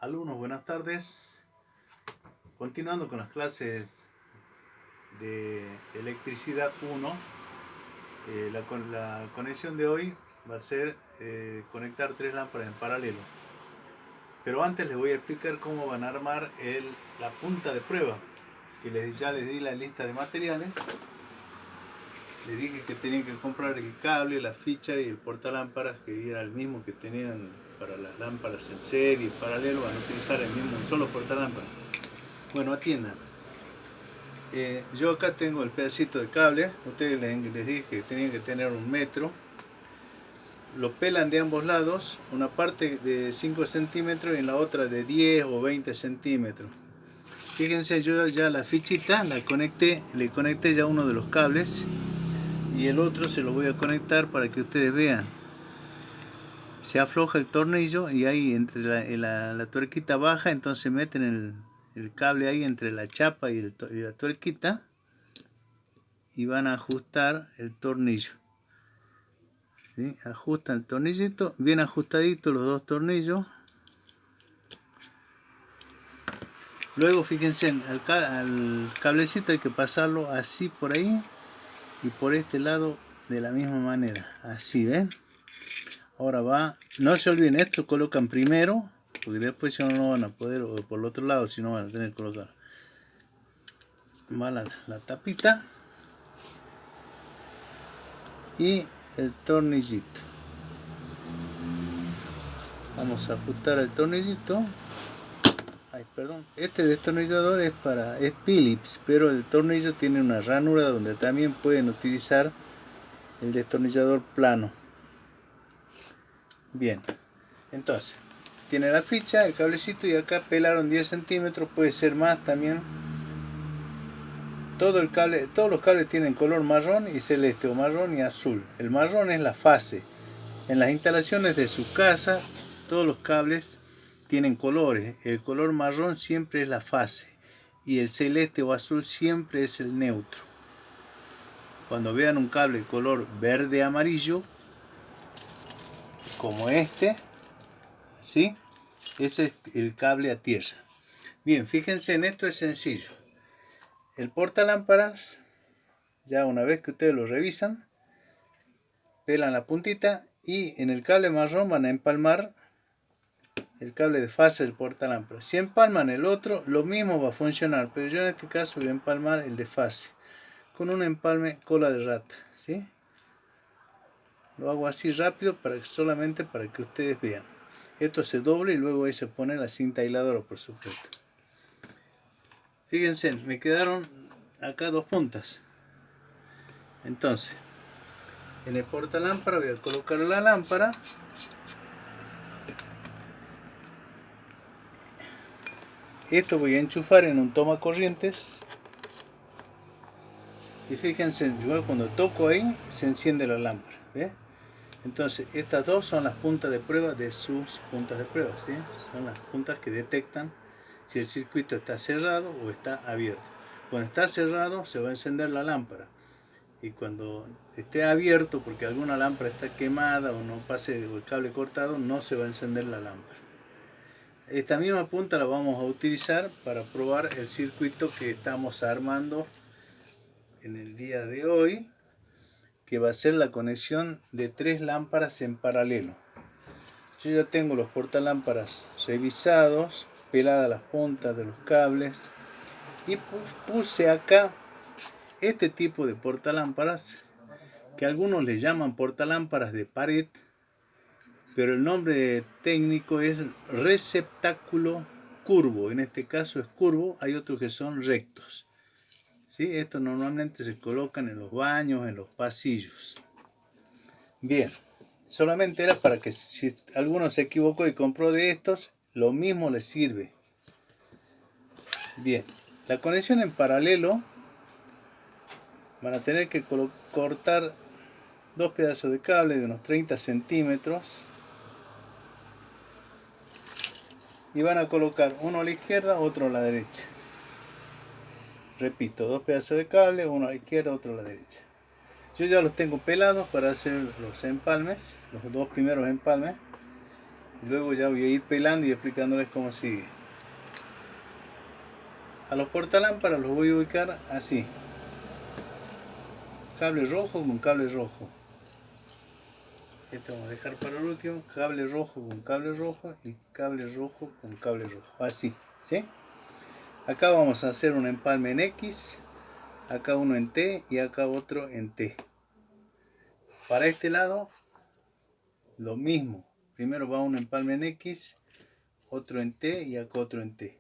Alumnos, buenas tardes. Continuando con las clases de electricidad 1, la conexión de hoy va a ser conectar 3 lámparas en paralelo. Pero antes les voy a explicar cómo van a armar la punta de prueba, que ya les di la lista de materiales. Les dije que tenían que comprar el cable, la ficha y el portalámparas, que era el mismo que tenían para las lámparas en serie y paralelo. Van a utilizar el mismo, un solo portalámpara. Bueno, atiendan. Yo acá tengo el pedacito de cable. Ustedes les dije que tenían que tener 1 metro. Lo pelan de ambos lados, una parte de 5 centímetros y en la otra de 10 o 20 centímetros. Fíjense, yo ya la fichita la conecté, le conecté ya uno de los cables y el otro se lo voy a conectar para que ustedes vean. Se afloja el tornillo y ahí entre la tuerquita baja, entonces meten el cable ahí entre la chapa y la tuerquita y van a ajustar el tornillo. ¿Sí? Ajustan el tornillito, bien ajustadito los dos tornillos. Luego fíjense, al cablecito hay que pasarlo así por ahí y por este lado de la misma manera, así, ¿ven? Ahora va, no se olviden, esto colocan primero, porque después si no van a poder, o por el otro lado si no van a tener que colocar. Va la tapita y el tornillito. Vamos a ajustar el tornillito. Ay, perdón, este destornillador es Phillips, pero el tornillo tiene una ranura donde también pueden utilizar el destornillador plano. Bien, entonces tiene la ficha, el cablecito, y acá pelaron 10 centímetros, puede ser más también. Todos los cables tienen color marrón y celeste, o marrón y azul. El marrón es la fase. En las instalaciones de su casa todos los cables tienen colores. El color marrón siempre es la fase y el celeste o azul siempre es el neutro. Cuando vean un cable color verde amarillo como este, ¿sí? Ese es el cable a tierra. Bien, fíjense, en esto es sencillo. El portalámparas, ya una vez que ustedes lo revisan, pelan la puntita y en el cable marrón van a empalmar el cable de fase del portalámparas. Si empalman el otro, lo mismo va a funcionar, pero yo en este caso voy a empalmar el de fase con un empalme cola de rata, ¿sí? Lo hago así rápido solamente para que ustedes vean. Esto se doble y luego ahí se pone la cinta aisladora, por supuesto. Fíjense, me quedaron acá dos puntas. Entonces, en el portalámpara voy a colocar la lámpara. Esto voy a enchufar en un tomacorrientes. Y fíjense, yo cuando toco ahí se enciende la lámpara, ¿ve? Entonces estas dos son las puntas de prueba de sus puntas de prueba, ¿sí? Son las puntas que detectan si el circuito está cerrado o está abierto. Cuando está cerrado se va a encender la lámpara, y cuando esté abierto, porque alguna lámpara está quemada o no pase el cable cortado, no se va a encender la lámpara. Esta misma punta la vamos a utilizar para probar el circuito que estamos armando en el día de hoy, que va a ser la conexión de 3 lámparas en paralelo. Yo ya tengo los portalámparas revisados, peladas las puntas de los cables, y puse acá este tipo de portalámparas que algunos le llaman portalámparas de pared, pero el nombre técnico es receptáculo curvo. En este caso es curvo, hay otros que son rectos, ¿sí? Estos normalmente se colocan en los baños, en los pasillos. Bien, solamente era para que si alguno se equivocó y compró de estos, lo mismo le sirve. Bien, la conexión en paralelo, van a tener que cortar dos pedazos de cable de unos 30 centímetros y van a colocar uno a la izquierda, otro a la derecha. Repito, dos pedazos de cable, uno a la izquierda, otro a la derecha. Yo ya los tengo pelados para hacer los empalmes, los dos primeros empalmes. Luego ya voy a ir pelando y explicándoles cómo sigue. A los portalámparas los voy a ubicar así. Cable rojo con cable rojo. Este vamos a dejar para el último. Cable rojo con cable rojo y cable rojo con cable rojo. Así, ¿sí? Acá vamos a hacer un empalme en X. Acá uno en T y acá otro en T. Para este lado, lo mismo. Primero va un empalme en X, otro en T y acá otro en T.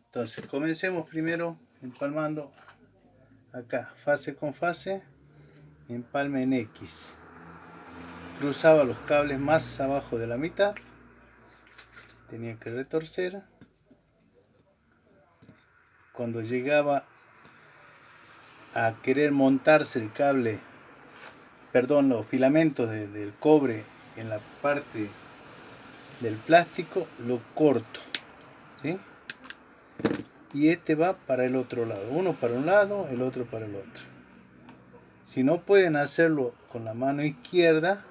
Entonces, comencemos primero empalmando acá, fase con fase, empalme en X. Cruzaba los cables más abajo de la mitad, tenía que retorcer. Cuando llegaba a querer montarse el cable, perdón, los filamentos del cobre en la parte del plástico, lo corto, ¿sí? Y este va para el otro lado, uno para un lado, el otro para el otro. Si no pueden hacerlo con la mano izquierda,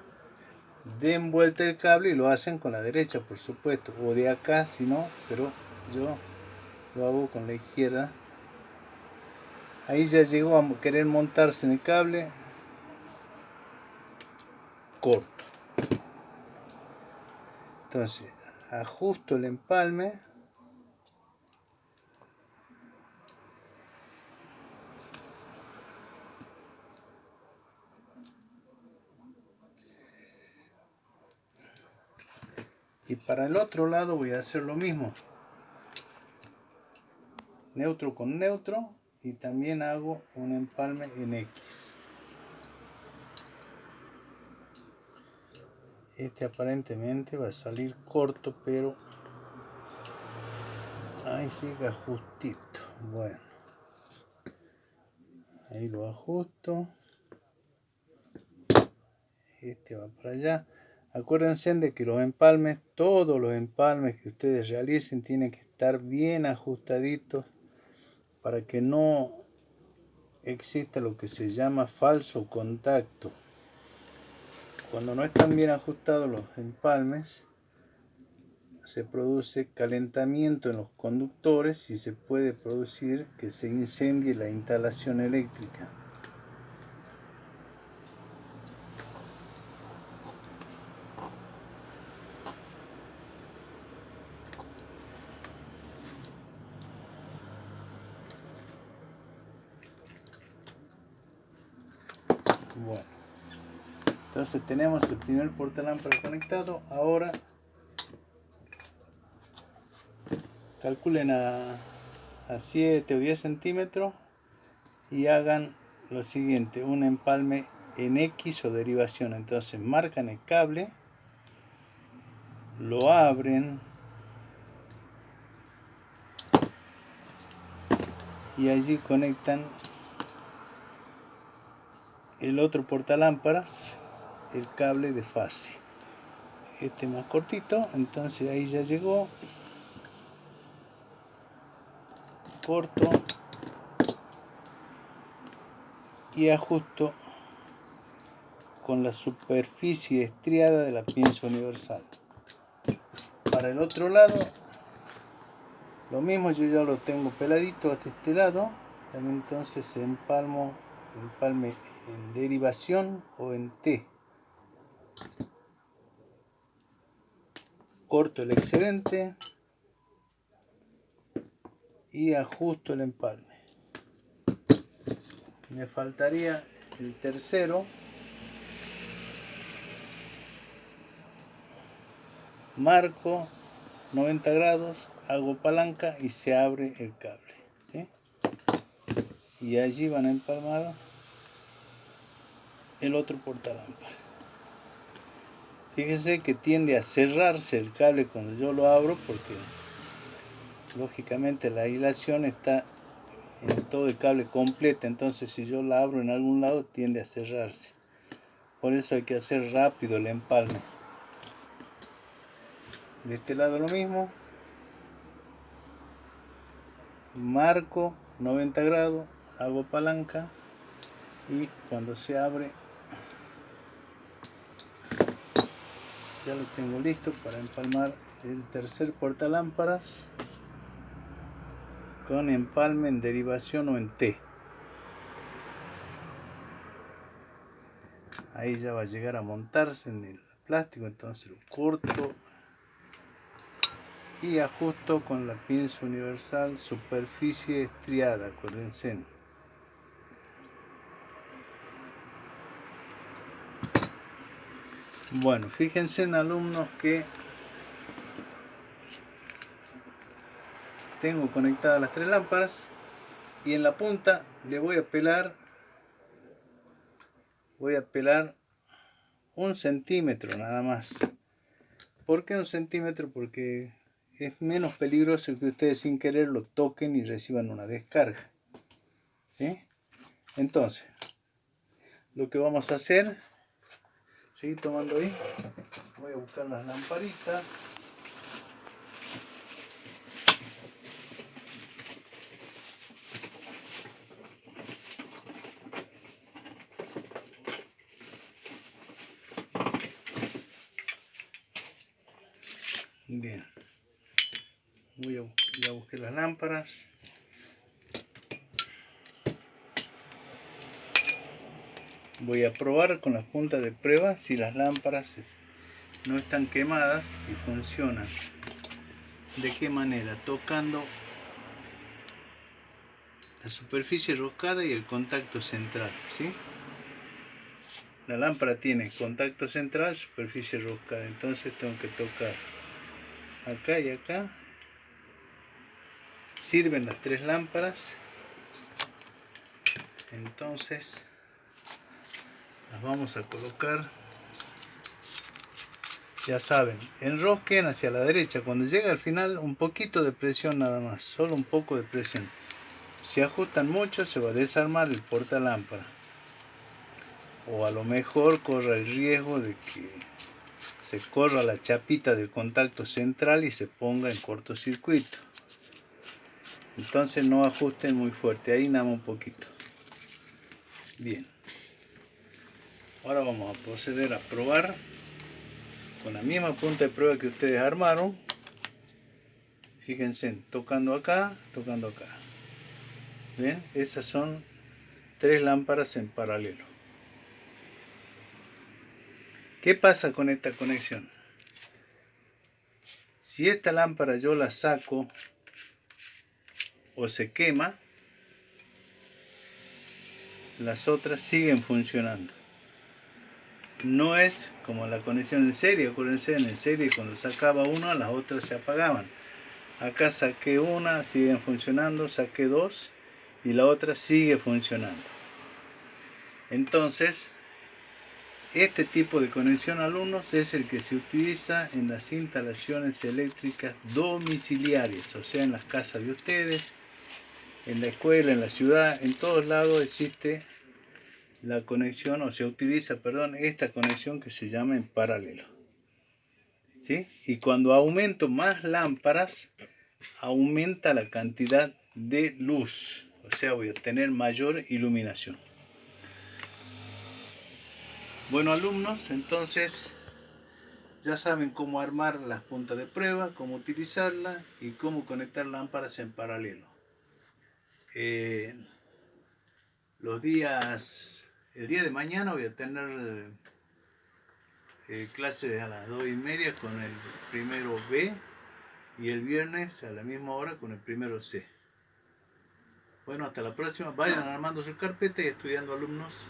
den vuelta el cable y lo hacen con la derecha, por supuesto, o de acá si no, pero yo lo hago con la izquierda. Ahí ya llegó a querer montarse en el cable, corto. Entonces ajusto el empalme. Y para el otro lado voy a hacer lo mismo. Neutro con neutro y también hago un empalme en X. Este aparentemente va a salir corto, pero ahí sigue justito. Bueno, ahí lo ajusto. Este va para allá. Acuérdense de que los empalmes, todos los empalmes que ustedes realicen tienen que estar bien ajustaditos para que no exista lo que se llama falso contacto. Cuando no están bien ajustados los empalmes, se produce calentamiento en los conductores y se puede producir que se incendie la instalación eléctrica. Bueno, entonces tenemos el primer portalámpara conectado. Ahora calculen a 7 o 10 centímetros y hagan lo siguiente: un empalme en X o derivación. Entonces marcan el cable, lo abren y allí conectan el otro portalámparas, el cable de fase. Este más cortito, entonces ahí ya llegó, corto y ajusto con la superficie estriada de la pinza universal. Para el otro lado lo mismo, yo ya lo tengo peladito hasta este lado. También entonces empalme en derivación o en T. Corto el excedente y ajusto el empalme. Me faltaría el tercero. Marco 90 grados, hago palanca y se abre el cable, ¿sí? Y allí van a empalmar el otro portalámpara. Fíjense que tiende a cerrarse el cable cuando yo lo abro, porque lógicamente la hilación está en todo el cable completa. Entonces si yo la abro en algún lado tiende a cerrarse. Por eso hay que hacer rápido el empalme. De este lado lo mismo. Marco 90 grados, hago palanca y cuando se abre Ya lo tengo listo para empalmar el tercer portalámparas con empalme en derivación o en T. Ahí ya va a llegar a montarse en el plástico, entonces lo corto y ajusto con la pinza universal superficie estriada, acuérdense. Bueno, fíjense en alumnos que tengo conectadas las tres lámparas y en la punta le voy a pelar 1 centímetro nada más. ¿Por qué 1 centímetro? Porque es menos peligroso que ustedes sin querer lo toquen y reciban una descarga, ¿sí? Entonces, lo que vamos a hacer, seguir tomando ahí, voy a buscar las lamparitas. Bien, ya busqué las lámparas. Voy a probar con las puntas de prueba si las lámparas no están quemadas y funcionan. ¿De qué manera? Tocando la superficie roscada y el contacto central, ¿sí? La lámpara tiene contacto central, superficie roscada, entonces tengo que tocar acá y acá. Sirven las tres lámparas, entonces las vamos a colocar. Ya saben, enrosquen hacia la derecha. Cuando llega al final, un poquito de presión nada más, solo un poco de presión. Si ajustan mucho, se va a desarmar el portalámpara. O a lo mejor corra el riesgo de que se corra la chapita del contacto central y se ponga en cortocircuito. Entonces no ajusten muy fuerte, ahí nada más un poquito. Bien. Ahora vamos a proceder a probar con la misma punta de prueba que ustedes armaron. Fíjense, tocando acá, tocando acá. ¿Ven? Esas son tres lámparas en paralelo. ¿Qué pasa con esta conexión? Si esta lámpara yo la saco o se quema, las otras siguen funcionando. No es como la conexión en serie. Acuérdense, en serie cuando sacaba una, las otras se apagaban. Acá saqué una, siguen funcionando, saqué dos y la otra sigue funcionando. Entonces, este tipo de conexión, alumnos, es el que se utiliza en las instalaciones eléctricas domiciliarias, o sea, en las casas de ustedes, en la escuela, en la ciudad, en todos lados existe la conexión, o se utiliza, perdón, esta conexión que se llama en paralelo. ¿Sí? Y cuando aumento más lámparas, aumenta la cantidad de luz, o sea, voy a tener mayor iluminación. Bueno, alumnos, entonces ya saben cómo armar las puntas de prueba, cómo utilizarlas y cómo conectar lámparas en paralelo. El día de mañana voy a tener clases a las 2:30 con el primero B y el viernes a la misma hora con el primero C. Bueno, hasta la próxima. Vayan armando su carpeta y estudiando, alumnos.